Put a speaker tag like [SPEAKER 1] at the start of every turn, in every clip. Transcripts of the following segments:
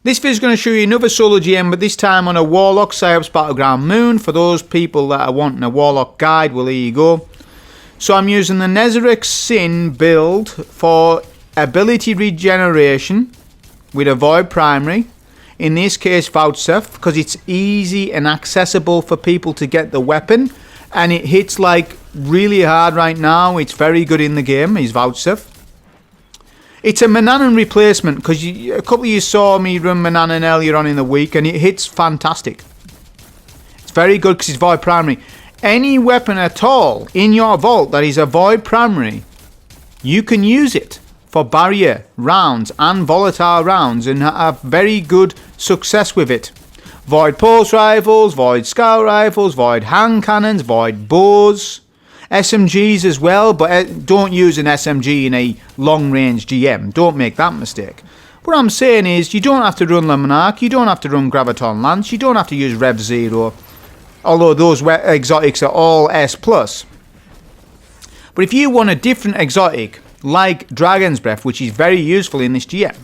[SPEAKER 1] This video is going to show you another solo GM, but this time on a WARLOCK Psi Battleground Moon. For those people that are wanting a WARLOCK guide, well, there you go. So I'm using the Nezarec Sin build for ability regeneration with a Void Primary. In this case, Voutsef, because it's easy and accessible for people to get the weapon. And it hits like really hard right now. It's very good in the game, is Voutsef. It's a Manannan replacement, because a couple of you saw me run Manannan earlier on in the week, and it hits fantastic. It's very good because it's Void Primary. Any weapon at all in your vault that is a Void Primary, you can use it for barrier rounds and volatile rounds and have very good success with it. Void Pulse Rifles, Void Scout Rifles, Void Hand Cannons, Void Bows, SMGs as well, but don't use an SMG in a long-range GM. Don't make that mistake. What I'm saying is, you don't have to run Le Monarch, you don't have to run Graviton Lance, you don't have to use Rev Zero, although those exotics are all S+. But if you want a different exotic, like Dragon's Breath, which is very useful in this GM,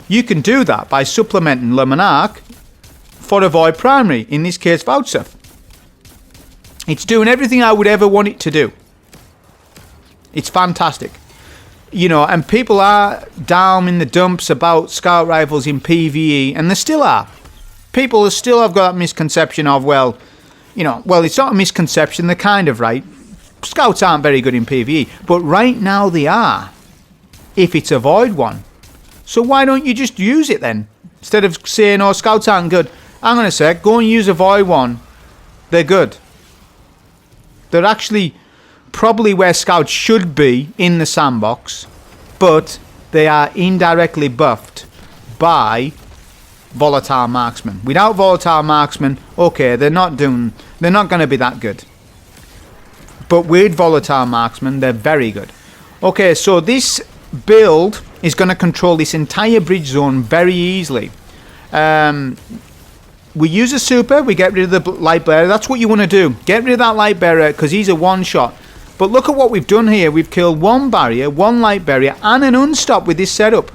[SPEAKER 1] you can do that by supplementing Le Monarch for a Void Primary, in this case Voutsef. It's doing everything I would ever want it to do. It's fantastic. You know, and people are down in the dumps about scout rifles in PvE, and they still are. People still have got that misconception of, well, you know, well, it's not a misconception, they're kind of right. Scouts aren't very good in PvE, but right now they are, if it's a Void one. So why don't you just use it then? Instead of saying, oh, scouts aren't good. Hang on a sec, go and use a Void one. They're good. They're actually probably where scouts should be in the sandbox, but they are indirectly buffed by volatile marksmen. Without volatile marksmen, okay, they're not going to be that good. But with volatile marksmen, they're very good. Okay, so this build is going to control this entire bridge zone very easily. We use a super, we get rid of the light bearer. That's what you want to do. Get rid of that light bearer because he's a one-shot. But look at what we've done here. We've killed one barrier, one light barrier, and an unstop with this setup.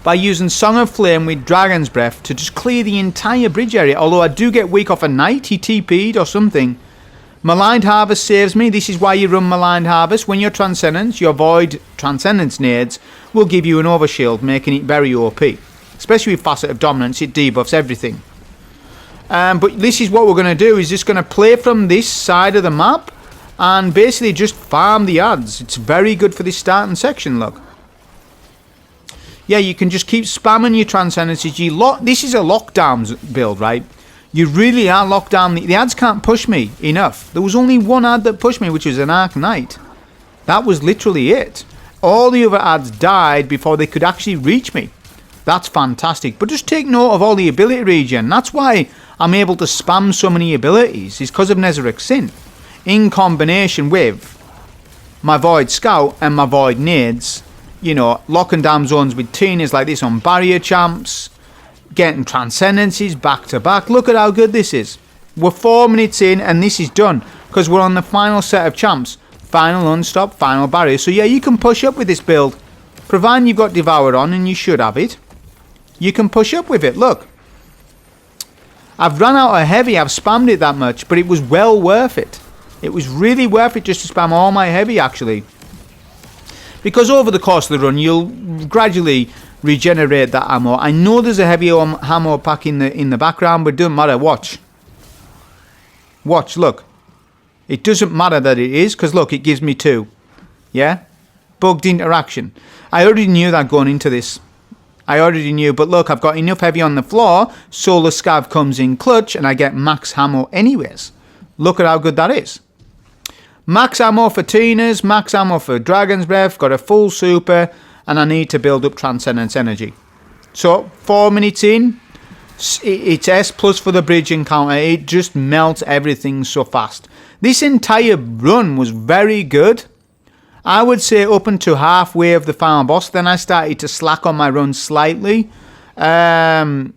[SPEAKER 1] By using Song of Flame with Dragon's Breath to just clear the entire bridge area. Although I do get weak off a knight, he TP'd or something. Maligned Harvest saves me. This is why you run Maligned Harvest. When you're Transcendence, your Void Transcendence nades will give you an overshield, making it very OP. Especially with Facet of Dominance, it debuffs everything. But this is what we're going to do, is just going to play from this side of the map and basically just farm the ads. It's very good for this starting section, look. Yeah, you can just keep spamming your Transcendences. This is a lockdown build, right? You really are locked down. The ads can't push me enough. There was only one ad that pushed me, which was an Arc Knight. That was literally it. All the other ads died before they could actually reach me. That's fantastic. But just take note of all the ability regen. That's why I'm able to spam so many abilities. It's because of Nezarec Sin. In combination with my Void Scout and my Void Nades. You know, locking down zones with Tinas like this on barrier champs. Getting Transcendences back to back. Look at how good this is. We're 4 minutes in and this is done. Because we're on the final set of champs. Final unstop, final barrier. So yeah, you can push up with this build. Providing you've got Devour on, and you should have it. You can push up with it, look. I've run out of heavy, I've spammed it that much, but it was well worth it. It was really worth it just to spam all my heavy, actually. Because over the course of the run, you'll gradually regenerate that ammo. I know there's a heavy ammo pack in the background, but it doesn't matter, watch. Watch, look. It doesn't matter that it is, because look, it gives me 2. Yeah? Bugged interaction. I already knew that going into this. I already knew, but look, I've got enough heavy on the floor. Solar Scav comes in clutch, and I get max ammo anyways. Look at how good that is. Max ammo for Tinas, max ammo for Dragon's Breath, got a full super, and I need to build up Transcendence energy. So, 4 minutes in, it's S plus for the bridge encounter. It just melts everything so fast. This entire run was very good. I would say up until halfway of the final boss. Then I started to slack on my run slightly. But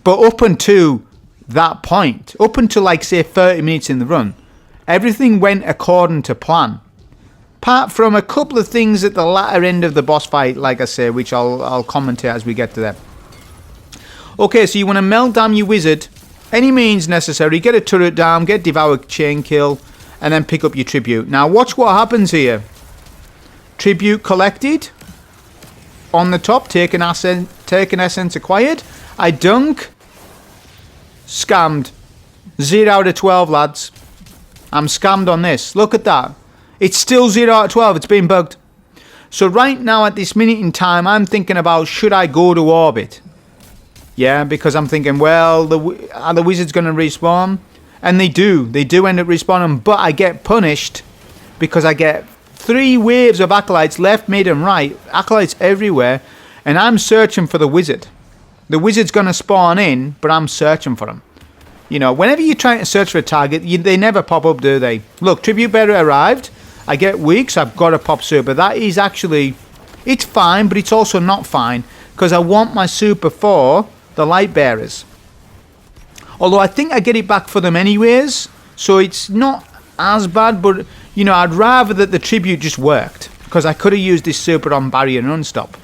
[SPEAKER 1] up until that point, up until like say 30 minutes in the run, everything went according to plan. Apart from a couple of things at the latter end of the boss fight, like I say, which I'll commentate as we get to them. Okay, so you want to melt down your wizard. Any means necessary. Get a turret down, get devour chain kill, and then pick up your tribute. Now watch what happens here. Tribute collected. On the top, taken essence acquired. I dunk. Scammed. 0 out of 12, lads. I'm scammed on this. Look at that. It's still 0 out of 12. It's been bugged. So right now at this minute in time, I'm thinking about, should I go to orbit? Yeah, because I'm thinking, well, are the wizards going to respawn? And they do. They do end up respawning. But I get punished because I get 3 waves of acolytes left, mid and right. Acolytes everywhere. And I'm searching for the wizard. The wizard's going to spawn in, but I'm searching for him. You know, whenever you're trying to search for a target, they never pop up, do they? Look, Tribute Bearer arrived. I get weak, so I've got to pop super. That is actually... It's fine, but it's also not fine. Because I want my super for the Light Bearers. Although I think I get it back for them anyways. So it's not as bad, but... You know, I'd rather that the Tribute just worked. Because I could have used this super on Barrier and Unstop.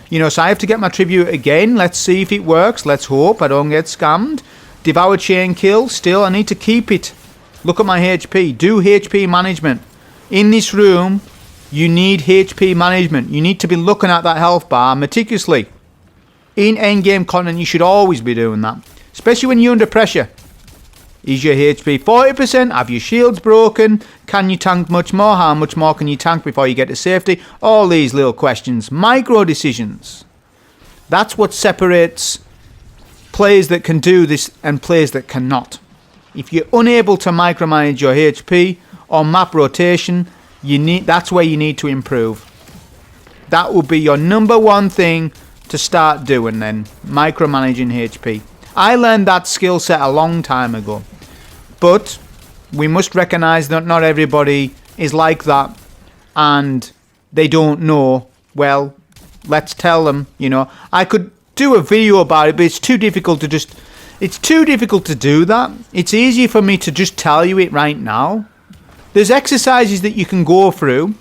[SPEAKER 1] You know, so I have to get my Tribute again. Let's see if it works. Let's hope I don't get scammed. Devour chain kill. Still, I need to keep it. Look at my HP. Do HP management. In this room, you need HP management. You need to be looking at that health bar meticulously. In endgame content, you should always be doing that. Especially when you're under pressure. Is your HP 40%? Have your shields broken? Can you tank much more? How much more can you tank before you get to safety? All these little questions. Micro decisions. That's what separates players that can do this and players that cannot. If you're unable to micromanage your HP or map rotation, that's where you need to improve. That will be your number one thing to start doing then. Micromanaging HP. I learned that skill set a long time ago. But we must recognise that not everybody is like that and they don't know. Well, let's tell them, you know. I could do a video about it, but it's too difficult to do that. It's easier for me to just tell you it right now. There's exercises that you can go through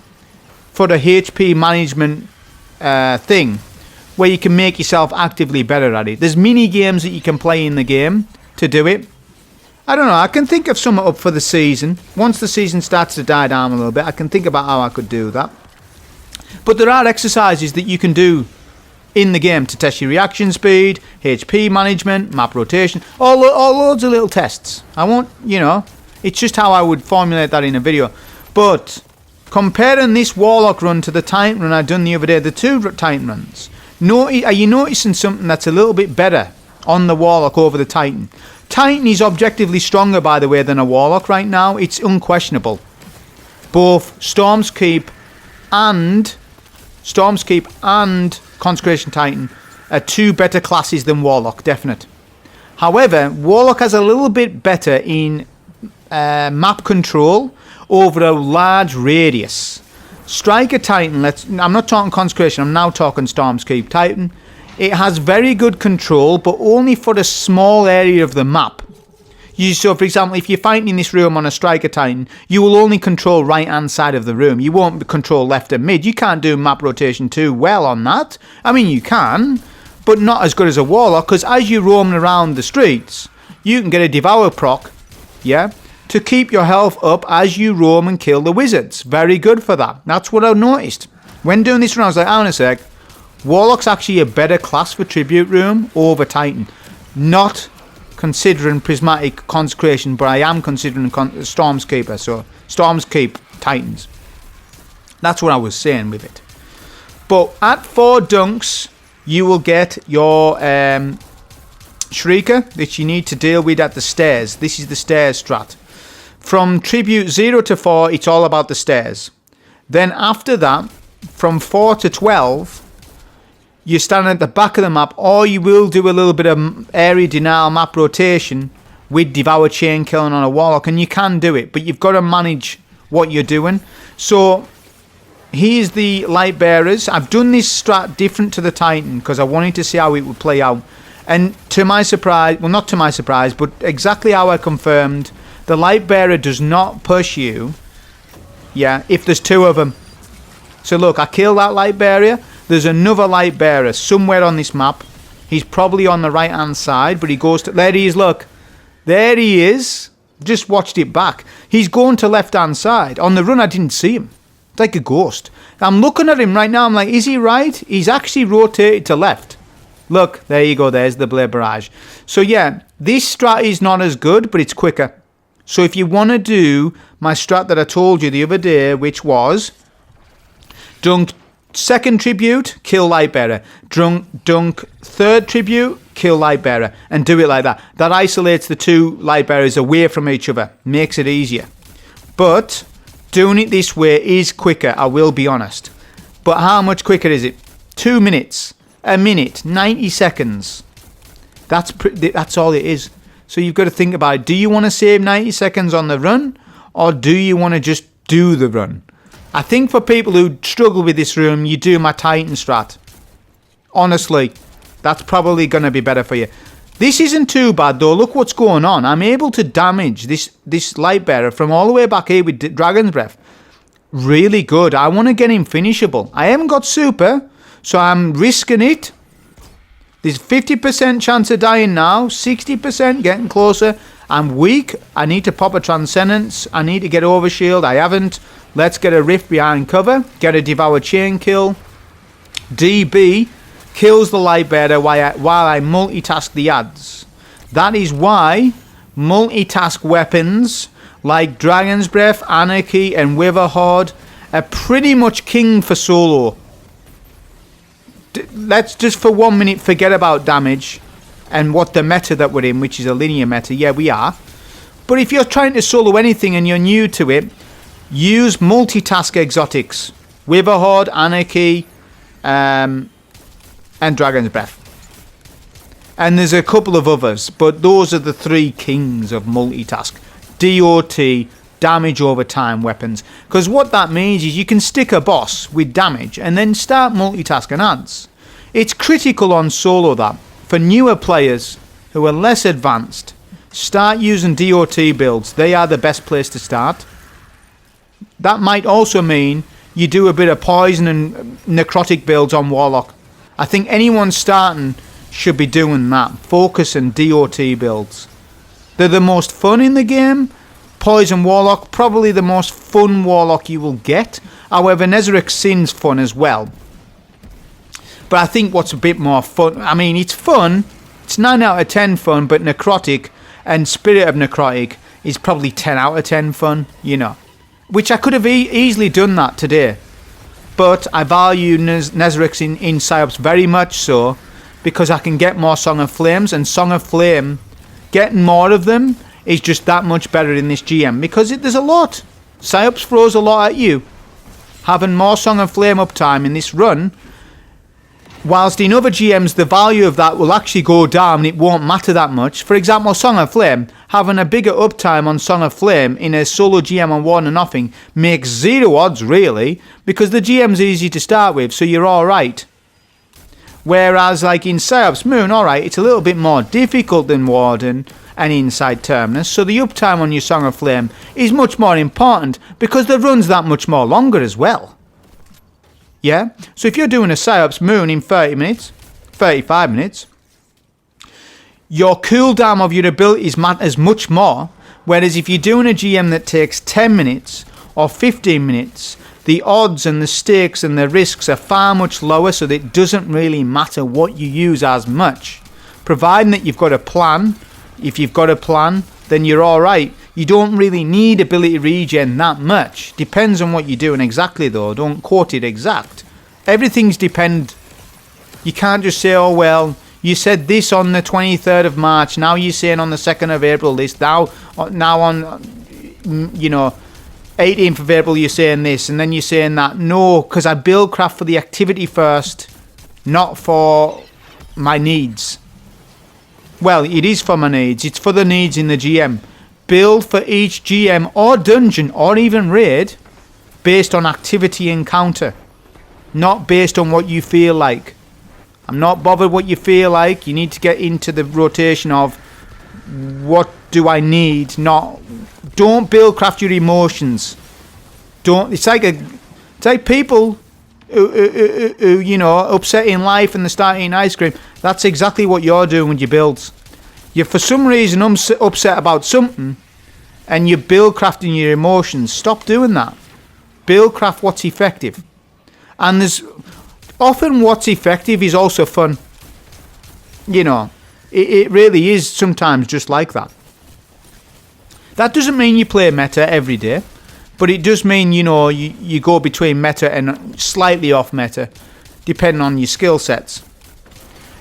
[SPEAKER 1] for the HP management thing where you can make yourself actively better at it. There's mini games that you can play in the game to do it. I don't know, I can think of something up for the season. Once the season starts to die down a little bit, I can think about how I could do that. But there are exercises that you can do in the game to test your reaction speed, HP management, map rotation, all loads of little tests. I won't, you know, it's just how I would formulate that in a video. But comparing this Warlock run to the Titan run I done the other day, the 2 Titan runs, are you noticing something that's a little bit better on the Warlock over the Titan? Titan is objectively stronger, by the way, than a Warlock right now. It's unquestionable. Both Storm's Keep and Consecration Titan are 2 better classes than Warlock, definite. However, Warlock has a little bit better in map control over a large radius. Striker Titan, I'm not talking Consecration, I'm now talking Storm's Keep Titan. It has very good control, but only for a small area of the map. So, for example, if you're fighting in this room on a Striker Titan, you will only control right-hand side of the room. You won't control left and mid. You can't do map rotation too well on that. I mean, you can, but not as good as a Warlock, because as you're roaming around the streets, you can get a Devour proc, yeah, to keep your health up as you roam and kill the wizards. Very good for that. That's what I noticed. When doing this run, I was like, hang on a sec. Warlock's actually a better class for Tribute Room over Titan. Not considering Prismatic Consecration, but I am considering Storm's Keeper, so Storm's Keep Titans. That's what I was saying with it. But at 4 dunks, you will get your Shrieker, which you need to deal with at the stairs. This is the stairs strat. From Tribute 0 to 4, it's all about the stairs. Then after that, from 4 to 12, you stand at the back of the map, or you will do a little bit of area denial map rotation with Devour Chain killing on a Warlock, and you can do it, but you've got to manage what you're doing. So here's the Light Bearers. I've done this strat different to the Titan because I wanted to see how it would play out. And to my surprise, well, not to my surprise, but exactly how I confirmed, the Light Bearer does not push you, yeah, if there's 2 of them. So look, I kill that Light Bearer. There's another Light Bearer somewhere on this map. He's probably on the right-hand side, but he goes to... There he is, look. There he is. Just watched it back. He's going to left-hand side. On the run, I didn't see him. It's like a ghost. I'm looking at him right now. I'm like, is he right? He's actually rotated to left. Look, there you go. There's the Blade Barrage. So, yeah, this strat is not as good, but it's quicker. So if you want to do my strat that I told you the other day, which was dunk second tribute, kill Lightbearer. Dunk third tribute, kill Lightbearer. And do it like that. That isolates the two Lightbearers away from each other. Makes it easier. But doing it this way is quicker, I will be honest. But how much quicker is it? 2 minutes. A minute. 90 seconds. That's all it is. So you've got to think about it. Do you want to save 90 seconds on the run? Or do you want to just do the run? I think for people who struggle with this room, you do my Titan strat. Honestly, that's probably going to be better for you. This isn't too bad though. Look what's going on. I'm able to damage this Lightbearer from all the way back here with Dragon's Breath. Really good. I want to get him finishable. I haven't got super, so I'm risking it. There's 50% chance of dying now. 60% getting closer. I'm weak. I need to pop a Transcendence. I need to get Overshield. I haven't. Let's get a Rift behind cover. Get a Devour Chain kill. DB kills the Lightbearer while I multitask the adds. That is why multitask weapons like Dragon's Breath, Anarchy and Witherhoard are pretty much king for solo. Let's just for 1 minute forget about damage and what the meta that we're in, which is a linear meta. Yeah, we are. But if you're trying to solo anything and you're new to it, use multitask exotics. Witherhoard, Anarchy, and Dragon's Breath. And there's a couple of others, but those are the three kings of multitask. DOT, damage over time weapons. Because what that means is you can stick a boss with damage and then start multitasking adds. It's critical on solo that. For newer players who are less advanced, start using DOT builds. They are the best place to start. That might also mean you do a bit of poison and necrotic builds on Warlock. I think anyone starting should be doing that. Focus and DOT builds. They're the most fun in the game. Poison Warlock, probably the most fun Warlock you will get. However, Nezarec Sin's fun as well. But I think what's a bit more fun, I mean, it's fun. It's 9 out of 10 fun, but Necrotic and Spirit of Necrotic is probably 10 out of 10 fun, you know. Which I could have easily done that today. But I value Nezarec in Psyops very much so, because I can get more Song of Flames, and Song of Flame, getting more of them is just that much better in this GM, because there's a lot. Psyops throws a lot at you. Having more Song of Flame uptime in this run, whilst in other GMs the value of that will actually go down and it won't matter that much. For example, Song of Flame, having a bigger uptime on Song of Flame in a solo GM on 1 and nothing makes zero odds really, because the GM's easy to start with, so you're alright. Whereas like in Psyops Moon, alright, it's a little bit more difficult than Warden and Inside Terminus, so the uptime on your Song of Flame is much more important because the run's that much more longer as well. Yeah? So if you're doing a Psyops Moon in 30 minutes, 35 minutes, your cooldown of your abilities matters much more, whereas if you're doing a GM that takes 10 minutes or 15 minutes, the odds and the stakes and the risks are far much lower, so that it doesn't really matter what you use as much. Providing that you've got a plan. If you've got a plan, then you're alright. You don't really need ability regen that much. Depends on what you're doing exactly though. Don't quote it exact. Everything's depend. You can't just say, oh well, you said this on the 23rd of March, now you're saying on the 2nd of April this, now on, you know, 18th of April you're saying this, and then you're saying that. No, because I build craft for the activity first, not for my needs. Well, it is for my needs. It's for the needs in the GM. Build for each GM or dungeon or even raid based on activity encounter, not based on what you feel like. I'm not bothered what you feel like. You need to get into the rotation of what do I need, not... Don't build craft your emotions. Don't. It's like people you know, upset in life and they start eating ice cream. That's exactly what you're doing with your builds. You're for some reason upset about something and you build crafting your emotions. Stop doing that. Build craft what's effective. And there's often what's effective is also fun. You know, it really is sometimes just like that. That doesn't mean you play meta every day, but it does mean, you know, you go between meta and slightly off meta, depending on your skill sets.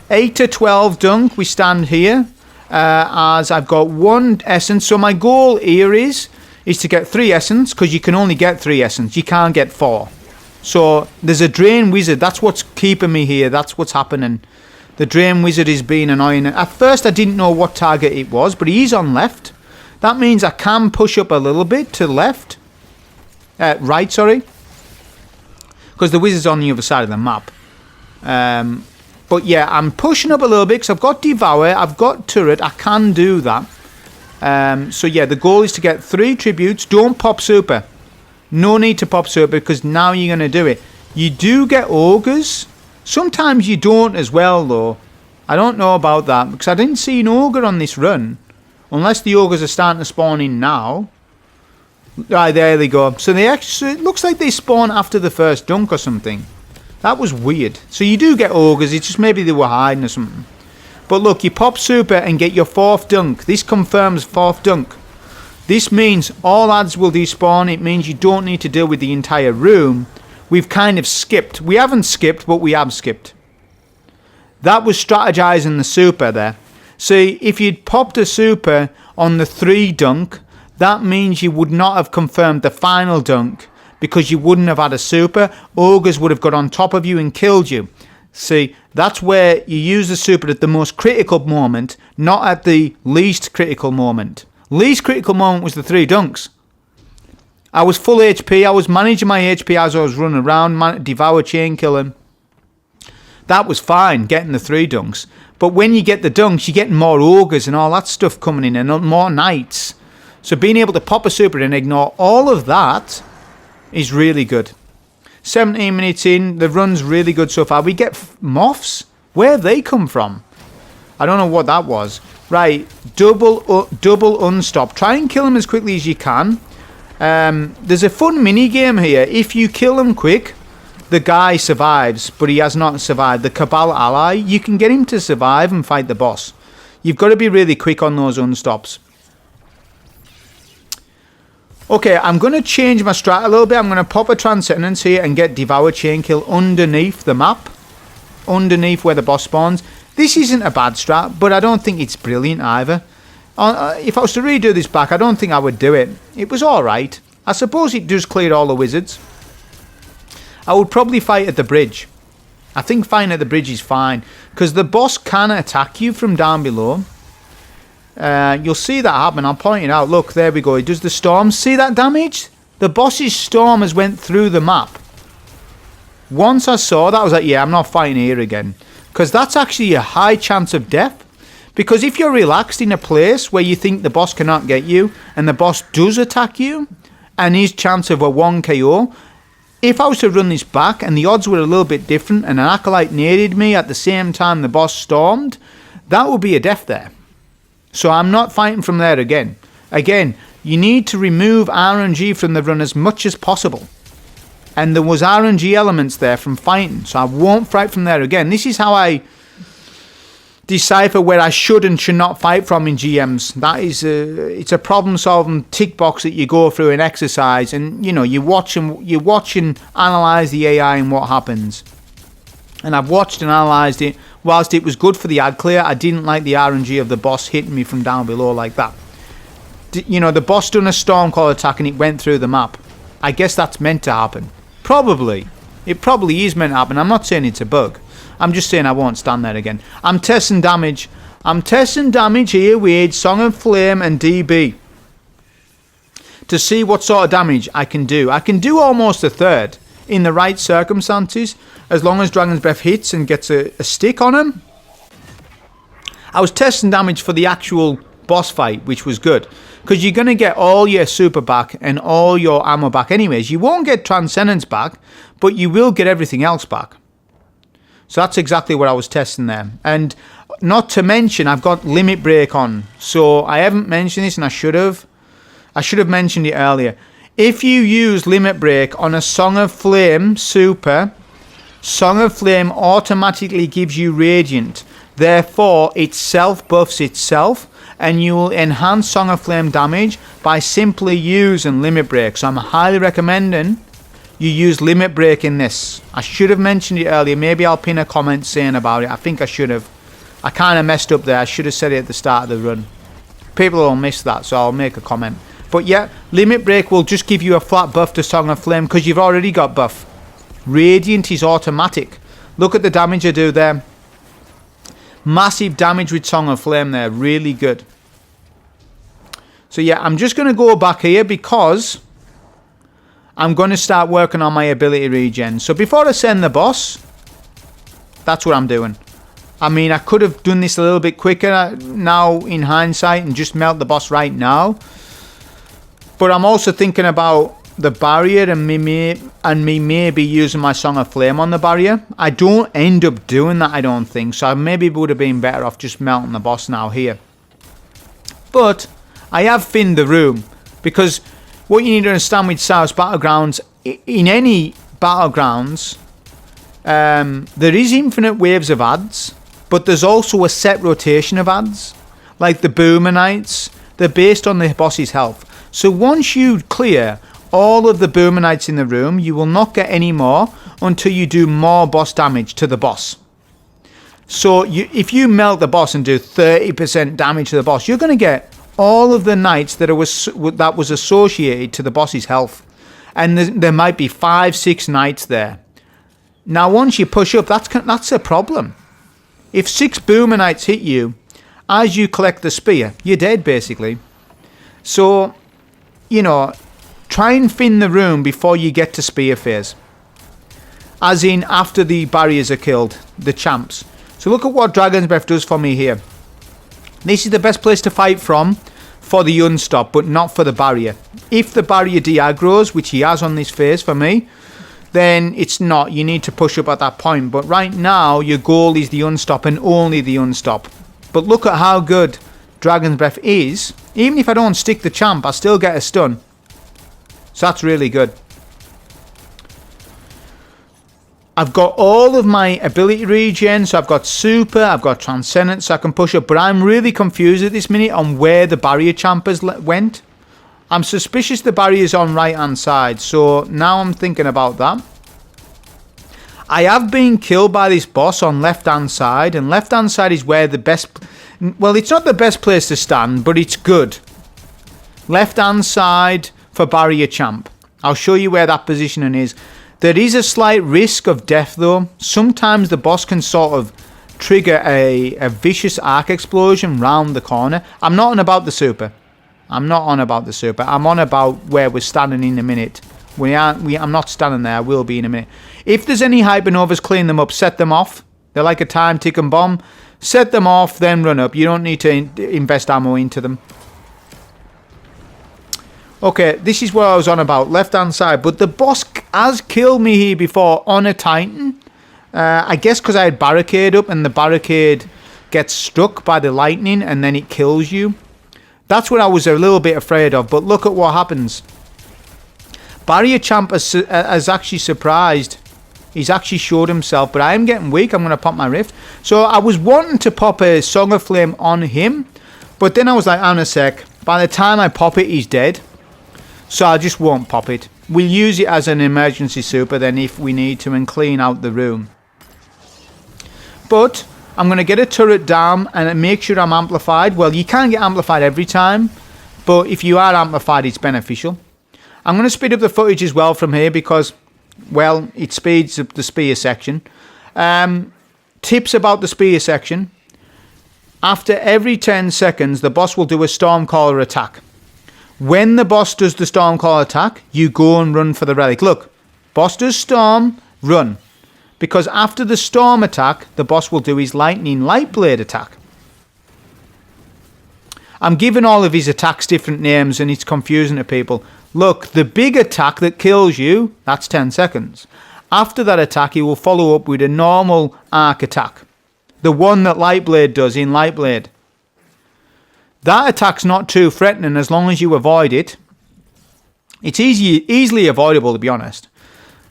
[SPEAKER 1] 8 to 12 dunk, we stand here, as I've got 1 essence. So my goal here is to get 3 essence, because you can only get 3 essence. You can't get 4. So there's a drain wizard. That's what's keeping me here. That's what's happening. The drain wizard is being annoying. At first I didn't know what target it was, but he's on left. That means I can push up a little bit to left. Right, sorry. Because the wizard's on the other side of the map. But yeah, I'm pushing up a little bit because I've got Devour, I've got Turret. I can do that. So yeah, the goal is to get 3 tributes. Don't pop super. No need to pop super because now you're going to do it. You do get ogres. Sometimes you don't as well though. I don't know about that because I didn't see an ogre on this run. Unless the ogres are starting to spawn in now. Right, there they go. So they actually, it looks like they spawn after the first dunk or something. That was weird. So you do get ogres, it's just maybe they were hiding or something. But look, you pop super and get your 4th dunk. This confirms 4th dunk. This means all ads will despawn. It means you don't need to deal with the entire room. We've kind of skipped. We haven't skipped, but we have skipped. That was strategizing the super there. See, if you'd popped a super on the 3 dunk, that means you would not have confirmed the final dunk because you wouldn't have had a super. Ogres would have got on top of you and killed you. See, that's where you use the super at the most critical moment, not at the least critical moment. Least critical moment was the 3 dunks. I was full HP. I was managing my HP as I was running around, devour chain killing. That was fine, getting the 3 dunks. But when you get the dunks, you're getting more ogres and all that stuff coming in and more knights. So being able to pop a super and ignore all of that is really good. 17 minutes in, the run's really good so far. We get moths. Where have they come from? I don't know what that was. Right, double unstop. Try and kill them as quickly as you can. There's a fun mini game here. If you kill him quick, the guy survives, but he has not survived. The Cabal ally, you can get him to survive and fight the boss. You've got to be really quick on those unstops. Okay, I'm going to change my strat a little bit. I'm going to pop a Transcendence here and get Devour Chain Kill underneath the map. Underneath where the boss spawns. This isn't a bad strat, but I don't think it's brilliant either. If I was to redo this back, I don't think I would do it. It was alright. I suppose it does clear all the wizards. I would probably fight at the bridge. I think fighting at the bridge is fine. Because the boss can attack you from down below. You'll see that happen. I'll point it out. Look, there we go. It does the storm. See that damage? The boss's storm has went through the map. Once I saw that, I was like, yeah, I'm not fighting here again. Because that's actually a high chance of death. Because if you're relaxed in a place where you think the boss cannot get you, and the boss does attack you, and his chance of a 1 KO, if I was to run this back, and the odds were a little bit different, and an Acolyte naded me at the same time the boss stormed, that would be a death there. So I'm not fighting from there again. Again, you need to remove RNG from the run as much as possible. And there was RNG elements there from fighting, so I won't fight from there again. This is how I decipher where I should and should not fight from in GMs. That is it's a problem-solving tick box that you go through in exercise, and you know you watch and analyze the AI and what happens. And I've watched and analysed it. Whilst it was good for the ad clear, I didn't like the RNG of the boss hitting me from down below like that. You know, the boss done a Stormclaw attack and it went through the map. I guess that's meant to happen. Probably. It probably is meant to happen. I'm not saying it's a bug. I'm just saying I won't stand there again. I'm testing damage. I'm testing damage here with Song of Flame and DB. To see what sort of damage I can do. I can do almost a third. In the right circumstances, as long as Dragon's Breath hits and gets a stick on him. I was testing damage for the actual boss fight, which was good. Because you're going to get all your super back and all your ammo back anyways. You won't get Transcendence back, but you will get everything else back. So that's exactly what I was testing there. And not to mention, I've got Limit Break on. So I haven't mentioned this, and I should have. I should have mentioned it earlier. If you use Limit Break on a Song of Flame super, Song of Flame automatically gives you Radiant. Therefore, it self-buffs itself, and you will enhance Song of Flame damage by simply using Limit Break. So I'm highly recommending you use Limit Break in this. I should have mentioned it earlier. Maybe I'll pin a comment saying about it. I think I should have. I kind of messed up there. I should have said it at the start of the run. People will miss that, so I'll make a comment. But yeah, Limit Break will just give you a flat buff to Song of Flame because you've already got buff. Radiant is automatic. Look at the damage I do there. Massive damage with Song of Flame there. Really good. So yeah, I'm just going to go back here because I'm going to start working on my ability regen. So before I send the boss, that's what I'm doing. I mean, I could have done this a little bit quicker now in hindsight and just melt the boss right now. But I'm also thinking about the barrier and me maybe using my Song of Flame on the barrier. I don't end up doing that, I don't think. So I maybe would have been better off just melting the boss now here. But I have thinned the room because what you need to understand with South Battlegrounds, in any Battlegrounds, there is infinite waves of ads, but there's also a set rotation of ads. Like the Boomer Knights, they're based on the boss's health. So once you clear all of the Boomer Knights in the room, you will not get any more until you do more boss damage to the boss. So if you melt the boss and do 30% damage to the boss, you're going to get all of the knights that was associated to the boss's health. And there might be 5-6 knights there. Now once you push up, that's a problem. If 6 Boomer Knights hit you, as you collect the spear, you're dead basically. So, you know, try and thin the room before you get to spear phase. As in after the barriers are killed, the champs. So look at what Dragon's Breath does for me here. This is the best place to fight from for the unstop, but not for the barrier. If the barrier de-aggroes, which he has on this phase for me, then it's not. You need to push up at that point. But right now, your goal is the unstop and only the unstop. But look at how good Dragon's Breath is. Even if I don't stick the champ, I still get a stun. So that's really good. I've got all of my ability regen. So I've got super, I've got transcendence, so I can push up. But I'm really confused at this minute on where the barrier champers went. I'm suspicious the barrier's on right hand side. So now I'm thinking about that. I have been killed by this boss on left hand side. And left hand side is where the best... Well, it's not the best place to stand, but it's good. Left hand side for barrier champ. I'll show you where that positioning is. There is a slight risk of death though. Sometimes the boss can sort of trigger a vicious arc explosion round the corner. I'm not on about the super. I'm on about where we're standing in a minute. I'm not standing there. I will be in a minute. If there's any hypernovas, clean them up. Set them off. They're like a time ticking bomb. Set them off, then run up. You don't need to invest ammo into them. Okay, this is what I was on about. Left hand side. But the boss has killed me here before on a Titan. I guess because I had barricade up and the barricade gets struck by the lightning and then it kills you. That's what I was a little bit afraid of. But look at what happens. Barrier Champ has actually surprised. He's actually showed himself. But I am getting weak. I'm going to pop my Rift. So I was wanting to pop a Song of Flame on him. But then I was like, hang on a sec. By the time I pop it, he's dead. So I just won't pop it. We'll use it as an emergency super then if we need to and clean out the room. But I'm going to get a turret down and make sure I'm amplified. Well, you can't get amplified every time. But if you are amplified, it's beneficial. I'm going to speed up the footage as well from here because, well, it speeds up the spear section. Tips about the spear section. After every 10 seconds, the boss will do a Stormcaller attack. When the boss does the Stormcaller attack, you go and run for the relic. Look, boss does Storm, run. Because after the Storm attack, the boss will do his Lightning Lightblade attack. I'm giving all of his attacks different names and it's confusing to people. Look, the big attack that kills you, that's 10 seconds. After that attack, he will follow up with a normal arc attack. The one that Lightblade does in Lightblade. That attack's not too threatening as long as you avoid it. It's easily avoidable, to be honest.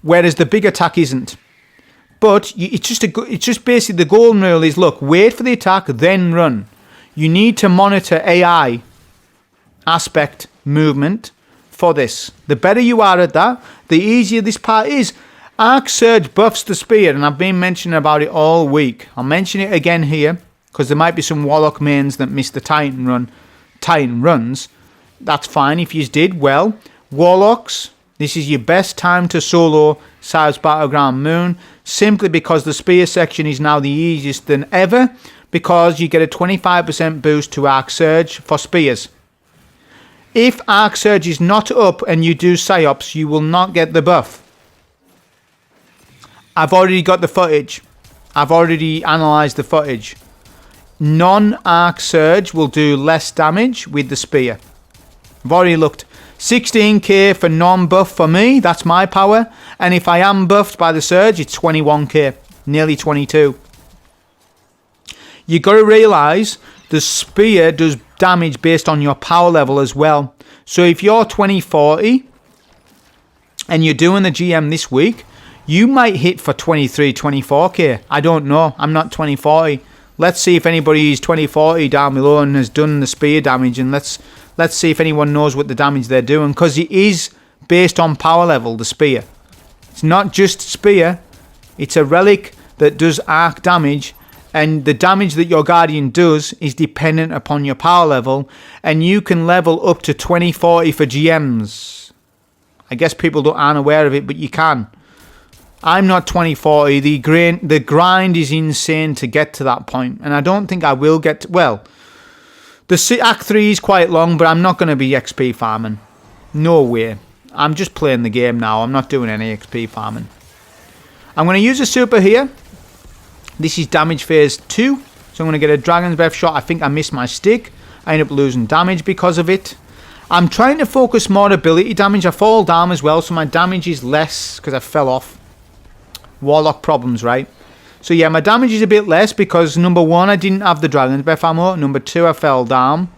[SPEAKER 1] Whereas the big attack isn't. But it's just basically the golden rule is, look, wait for the attack, then run. You need to monitor AI aspect movement for this. The better you are at that, the easier this part is. Arc Surge buffs the spear, and I've been mentioning about it all week. I'll mention it again here, because there might be some Warlock mains that missed the Titan runs. That's fine if you did. Well, Warlocks, this is your best time to solo Psi's Battleground Moon, simply because the spear section is now the easiest than ever, because you get a 25% boost to Arc Surge for spears. If Arc Surge is not up and you do Psyops, you will not get the buff. I've already got the footage. I've already analysed the footage. Non-Arc Surge will do less damage with the spear. I've already looked. 16k for non-buff for me, that's my power. And if I am buffed by the Surge, it's 21k. Nearly 22. You got to realise the spear does damage based on your power level as well. So if you're 2040 and you're doing the GM this week, you might hit for 23, 24k. I don't know. I'm not 2040. Let's see if anybody is 2040 down below and has done the spear damage, and let's see if anyone knows what the damage they're doing, because it is based on power level, the spear. It's not just spear. It's a relic that does arc damage, and the damage that your Guardian does is dependent upon your power level, and you can level up to 2040 for GMs. I guess people aren't aware of it, but you can. I'm not 2040. The grind is insane to get to that point, and I don't think I will get to, well, the Act 3 is quite long, but I'm not going to be XP farming. No way. I'm just playing the game now. I'm not doing any XP farming. I'm going to use a super here. This is damage phase 2, so I'm going to get a Dragon's Breath shot. I think I missed my stick. I end up losing damage because of it. I'm trying to focus more ability damage. I fall down as well, so my damage is less because I fell off. Warlock problems, right? So yeah, my damage is a bit less because number 1, I didn't have the Dragon's Breath ammo. Number 2, I fell down.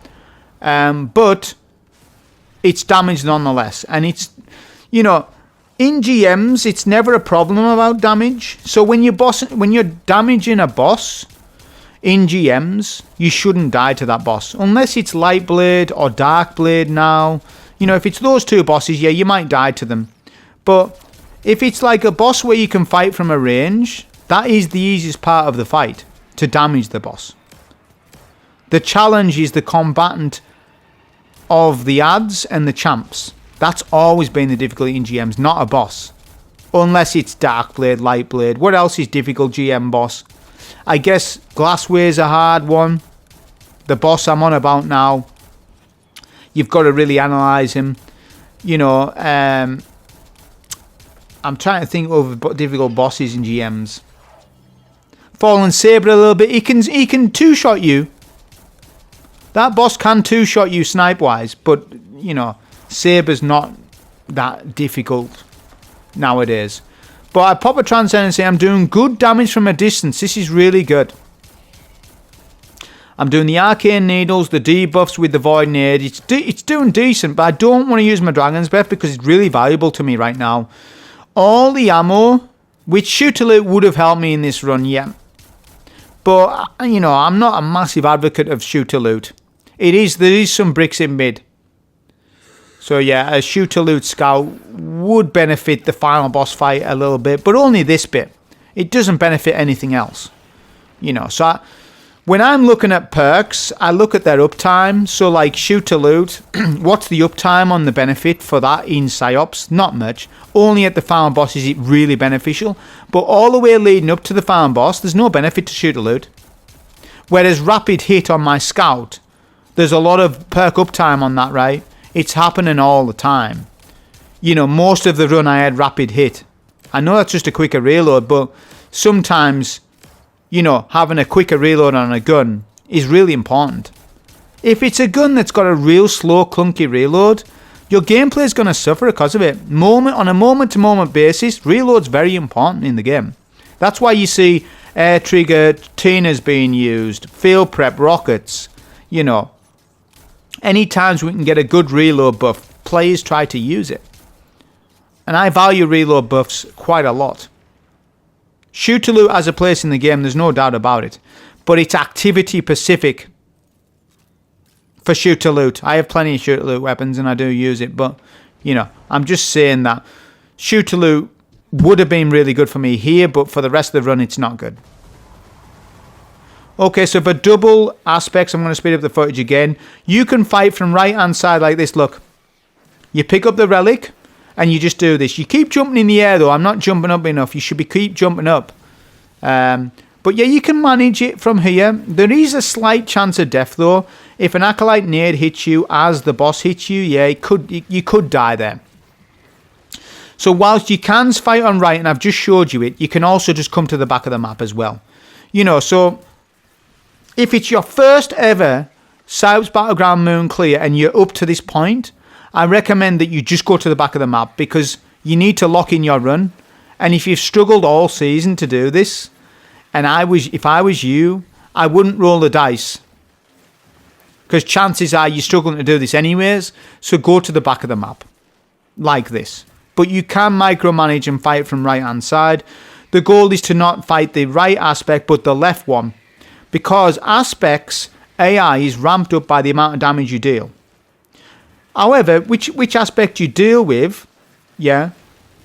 [SPEAKER 1] But it's damage nonetheless. And it's, you know, in GMs, it's never a problem about damage. So when you're damaging a boss in GMs, you shouldn't die to that boss. Unless it's Lightblade or Darkblade now. You know, if it's those two bosses, yeah, you might die to them. But if it's like a boss where you can fight from a range, that is the easiest part of the fight, to damage the boss. The challenge is the combatant of the ads and the champs. That's always been the difficulty in GMs, not a boss. Unless it's Darkblade, Lightblade. What else is difficult GM boss? I guess Glassware's a hard one. The boss I'm on about now, you've got to really analyse him. You know, I'm trying to think of difficult bosses in GMs. Fallen Saber a little bit. He can two-shot you. That boss can two-shot you snipe-wise, but, you know, Saber's not that difficult nowadays. But I pop a Transcend and say I'm doing good damage from a distance. This is really good. I'm doing the Arcane Needles, the debuffs with the Void Nade. It's doing decent, but I don't want to use my Dragon's Breath because it's really valuable to me right now. All the ammo, which Shooter Loot would have helped me in this run, yeah. But, you know, I'm not a massive advocate of Shooter Loot. There is some bricks in mid. So yeah, a Shooter Loot Scout would benefit the final boss fight a little bit, but only this bit. It doesn't benefit anything else. You know, so when I'm looking at perks, I look at their uptime. So like Shooter Loot, what's the uptime on the benefit for that in Psyops? Not much. Only at the final boss is it really beneficial. But all the way leading up to the final boss, there's no benefit to Shooter Loot. Whereas Rapid Hit on my Scout, there's a lot of perk uptime on that, right? It's happening all the time. You know, most of the run I had Rapid Hit. I know that's just a quicker reload, but sometimes, you know, having a quicker reload on a gun is really important. If it's a gun that's got a real slow, clunky reload, your gameplay is going to suffer because of it. On a moment-to-moment basis, reload's very important in the game. That's why you see air trigger Tinas being used, field prep rockets, you know. Any times we can get a good reload buff, players try to use it. And I value reload buffs quite a lot. Shoot to loot has a place in the game, there's no doubt about it. But it's activity specific for shoot to loot. I have plenty of shoot to loot weapons and I do use it, but you know, I'm just saying that shoot to loot would have been really good for me here, but for the rest of the run it's not good. Okay, so for double aspects, I'm going to speed up the footage again. You can fight from right hand side like this, look. You pick up the relic and you just do this. You keep jumping in the air though. I'm not jumping up enough. You should keep jumping up. But yeah, you can manage it from here. There is a slight chance of death though. If an Acolyte nade hits you as the boss hits you, yeah, you could die there. So whilst you can fight on right, and I've just showed you it, you can also just come to the back of the map as well. You know, so if it's your first ever South's Battleground Moon clear and you're up to this point, I recommend that you just go to the back of the map because you need to lock in your run. And if you've struggled all season to do this, and if I was you, I wouldn't roll the dice. Because chances are you're struggling to do this anyways, so go to the back of the map. Like this. But you can micromanage and fight from right hand side. The goal is to not fight the right aspect, but the left one. Because aspects, AI is ramped up by the amount of damage you deal. However, which aspect you deal with, yeah,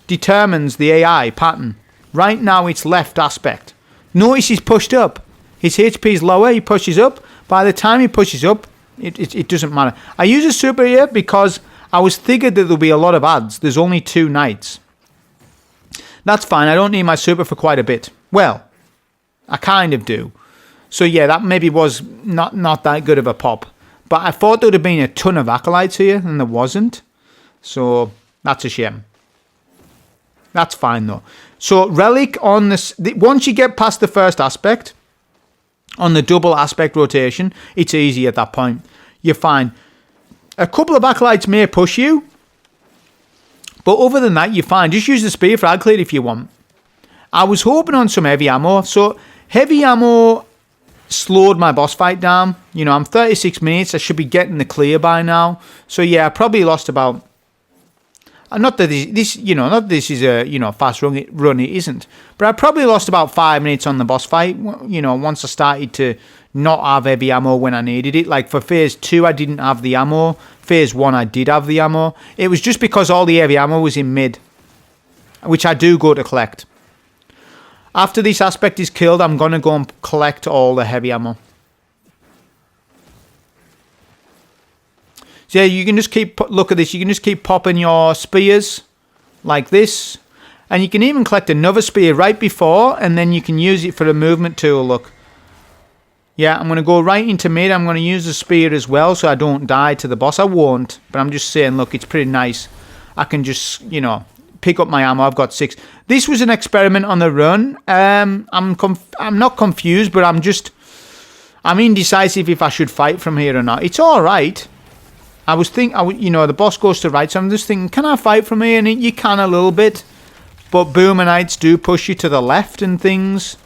[SPEAKER 1] determines the AI pattern. Right now it's left aspect. Notice he's pushed up. His HP is lower, he pushes up. By the time he pushes up, it doesn't matter. I use a super here because I was figured that there'll be a lot of ads. There's only 2 knights. That's fine, I don't need my super for quite a bit. Well, I kind of do. So yeah, that maybe was not that good of a pop. But I thought there would have been a ton of Acolytes here, and there wasn't. So, that's a shame. That's fine, though. So, Relic on this... Once you get past the first aspect, on the double aspect rotation, it's easy at that point. You're fine. A couple of Acolytes may push you. But other than that, you're fine. Just use the spear frag clear if you want. I was hoping on some heavy ammo. So, heavy ammo slowed my boss fight down. You know, I'm 36 minutes. I should be getting the clear by now. So yeah, I probably lost about... Not that this is a, fast run, it isn't. But I probably lost about 5 minutes on the boss fight, you know, once I started to not have heavy ammo when I needed it. Like for phase 2, I didn't have the ammo. Phase 1, I did have the ammo. It was just because all the heavy ammo was in mid, which I do go to collect. After this aspect is killed, I'm going to go and collect all the heavy ammo. So yeah, you can just look at this, you can just keep popping your spears like this. And you can even collect another spear right before, and then you can use it for a movement tool, look. Yeah, I'm going to go right into mid, I'm going to use the spear as well so I don't die to the boss. I won't, but I'm just saying, look, it's pretty nice. I can just, pick up my ammo. I've got 6. This was an experiment on the run. I'm not confused, but I'm indecisive if I should fight from here or not. It's all right. I was thinking, the boss goes to right, so I'm just thinking, can I fight from here? And you can a little bit, but Boomer Knights do push you to the left and things.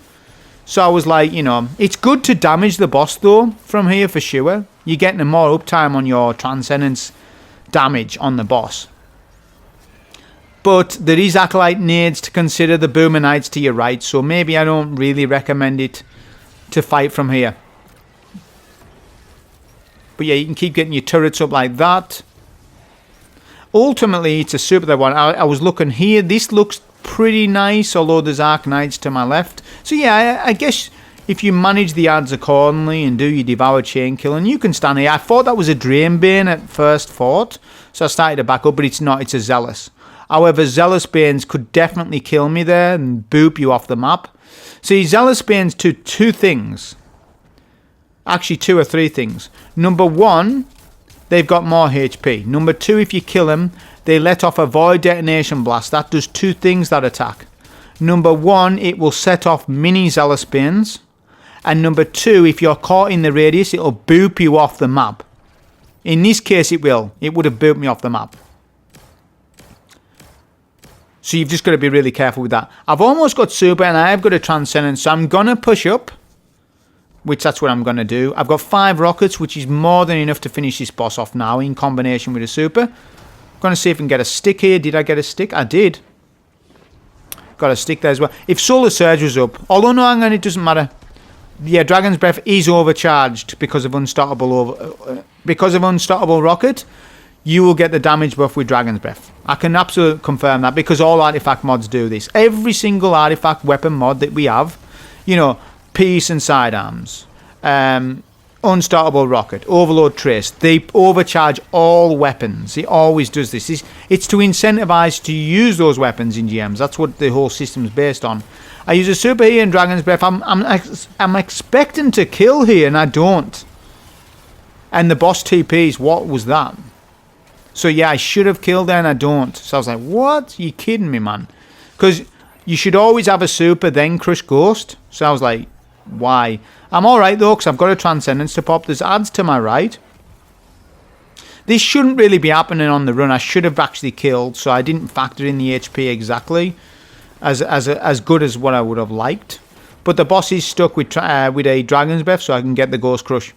[SPEAKER 1] So I was like, it's good to damage the boss though from here for sure. You're getting a more uptime on your Transcendence damage on the boss. But there is Acolyte nades to consider, the Boomer Knights to your right, so maybe I don't really recommend it to fight from here. But yeah, you can keep getting your turrets up like that. Ultimately, it's a super one. I was looking here, this looks pretty nice, although there's Arc Knights to my left. So yeah, I guess if you manage the ads accordingly and do your Devour Chain Killing, you can stand here. I thought that was a Drainbane at first thought, so I started to back up, but it's not, it's a Zealous. However, Zealous Banes could definitely kill me there and boop you off the map. See, Zealous Banes do 2 things. Actually, 2 or 3 things. Number 1, they've got more HP. Number 2, if you kill them, they let off a Void Detonation Blast. That does 2 things, that attack. Number 1, it will set off mini Zealous Banes. And number 2, if you're caught in the radius, it'll boop you off the map. In this case, it will. It would have booped me off the map. So you've just got to be really careful with that. I've almost got super and I have got a transcendence. So I'm going to push up, which that's what I'm going to do. I've got 5 rockets, which is more than enough to finish this boss off now in combination with a super. I'm going to see if I can get a stick here. Did I get a stick? I did. Got a stick there as well. If Solar Surge was up, although no, hang on, it doesn't matter. Yeah, Dragon's Breath is overcharged because of Unstoppable Rocket. You will get the damage buff with Dragon's Breath. I can absolutely confirm that because all artifact mods do this. Every single artifact weapon mod that we have, you know, Peace and Sidearms, Unstoppable Rocket, Overload Trace, they overcharge all weapons. It always does this. It's to incentivize to use those weapons in GMs. That's what the whole system is based on. I use a super here in Dragon's Breath. I'm expecting to kill here and I don't. And the boss TPs, what was that? So yeah, I should have killed there and I don't. So I was like, what? You kidding me, man? Because you should always have a super, then crush Ghost. So I was like, why? I'm alright though, because I've got a Transcendence to pop. There's ads to my right. This shouldn't really be happening on the run. I should have actually killed, so I didn't factor in the HP exactly as good as what I would have liked. But the boss is stuck with a Dragon's Breath, so I can get the Ghost Crush.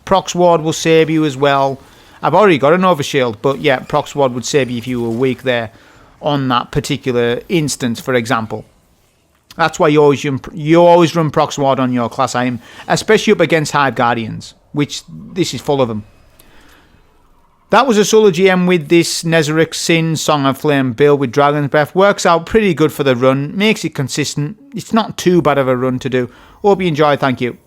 [SPEAKER 1] Prox Ward will save you as well. I've already got an Overshield, but yeah, Prox Ward would save you if you were weak there on that particular instance, for example. That's why you always run Prox Ward on your class item, especially up against Hive Guardians, which this is full of them. That was a solo GM with this Nezarec Sin Song of Flame build with Dragon's Breath. Works out pretty good for the run, makes it consistent. It's not too bad of a run to do. Hope you enjoy, thank you.